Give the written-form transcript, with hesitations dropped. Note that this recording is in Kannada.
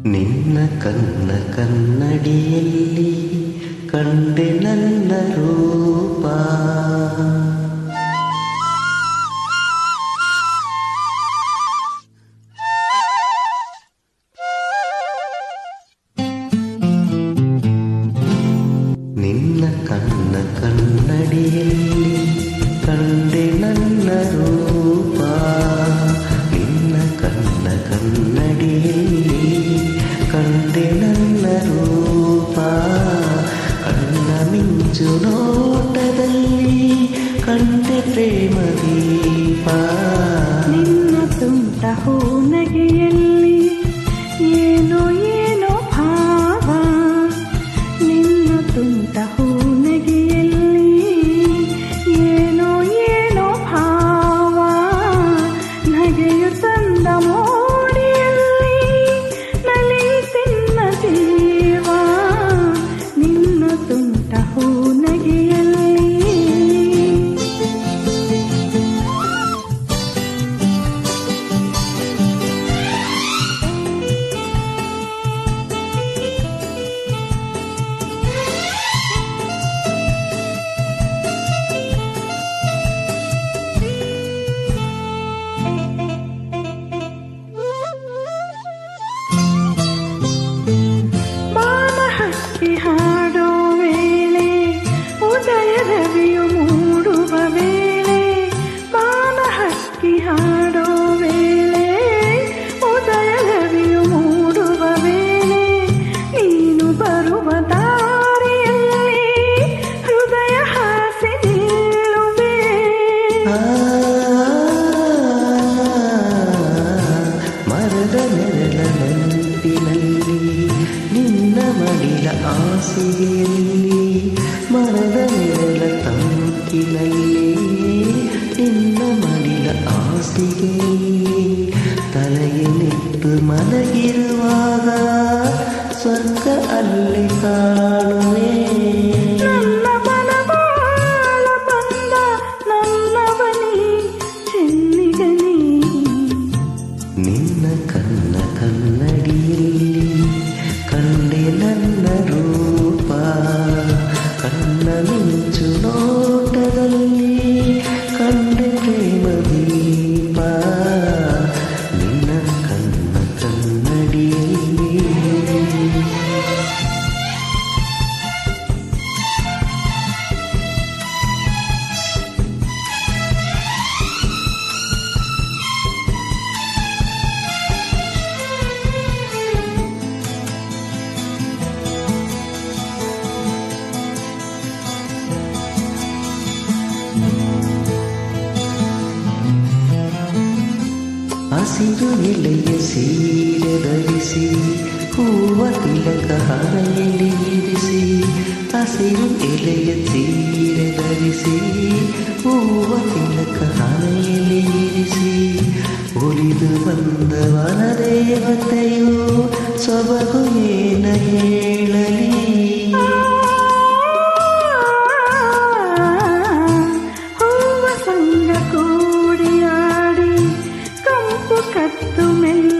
ನಿನ್ನ ಕನ್ನ ಕನ್ನಡಿಯಲ್ಲಿ ಕಂಡೆ ನನ್ನ ರೂಪ. ನಿನ್ನ ಕನ್ನ ಕನ್ನಡಿಯಲ್ಲಿ ಕಂಡೆ ನನ್ನ ರೂಪ. ನಿನ್ನ ಕನ್ನ ಕನ್ನಡಿಯಲ್ಲಿ ಕಂಡೆ ನನ್ನ ರೂಪ. ಕಣ್ಣ ಮಿಂಚು ನೋಟದಲ್ಲಿ ಕಂಡೆ ಪ್ರೇಮ ದೀಪ. ನಿನ್ನ ತುಂಟ ಹೂನಗೆಯಲ್ಲಿ ಏನೋ ಏನೋ ಭಾವ. ನಿನ್ನ ತುಂಟ ಹೂನಗೆಯಲ್ಲಿ ಏನೋ ಏನೋ ಭಾವ. ನಗೆಯು ತಂದ ಮೋಡಿಯಲ್ಲಿ ನಲಿಯುತ್ತಿನ್ನ ಜೀವ. ನಿನ್ನ ತುಂಟ ಹೂನಗೆಯಲ್ಲಿ ಹಾಡೋ ವೇಳೆ ಉದಯ ರವಿಯು ಮೂಡುವ ವೇಳೆ. ಬಾನ ಹಕ್ಕಿ ಹಾಡೋ ವೇಳೆ ಉದಯ ರವಿಯು ಮೂಡುವ ವೇಳೆ. ನೀನು ಬರುವ ದಾರಿಯಲ್ಲಿ ಹೃದಯ ಹಾಸಿ ನಿಲ್ಲುವೆ. ಮರದ ನೆರಳ ನಂಟಿನಲ್ಲಿ ನಿನ್ನ ಮಡಿಲ ಆಸೆಯಲ್ಲಿ. ಮರದ ನೆರಳ ತಂಕಿನಲ್ಲಿ ನಿನ್ನ ಮಡಿಲ ಆಸೆಯಲ್ಲಿ. ತಲೆಯನ್ನಿಟ್ಟು ಮಲಗಿರುವಾಗ ಸ್ವರ್ಗ ಅಲ್ಲಿ ಕಾಣುವೆ. ನನ್ನ ಮನವಾಳ ಬಂದ ನನ್ನವನಿ ಚೆನ್ನಿಗನಿ. ನಿನ್ನ ಕನ್ನ ಕನ್ನಡಿಯಲ್ಲಿ ಕಂಡೆ ನನ್ನ ರೂಪ. ಕಣ್ಣ ಮಿಂಚು ನೋಟದಲ್ಲಿ ಕಂಡೆ ಪ್ರೇಮ ದೀಪ. ನಿನ್ನ ಕನ್ನ ಕನ್ನಡಿಯಲ್ಲಿ ಹಸಿರು ಎಲೆಯ ಸೀರೆ ಧರಿಸಿ ಹೂವ ತಿಲಕ ಹಣೆಯಲ್ಲಿ ಇರಿಸಿ. ಹಸಿರು ಎಲೆಯ ಸೀರೆ ಧರಿಸಿ ಹೂವ ತಿಲಕ ಹಣೆಯಲ್ಲಿ ಇರಿಸಿ. ಉಳಿದು ಬಂದ ವನದೇವತೆಯು ಸೊಬಗು ಏನ ಹೇಳಲಿ. ಹೂವ ಸಂಗ ಕೂಡಿಯಾಡಿ ಕಂಪು ಕತ್ತು ಮೆಲ್ಲ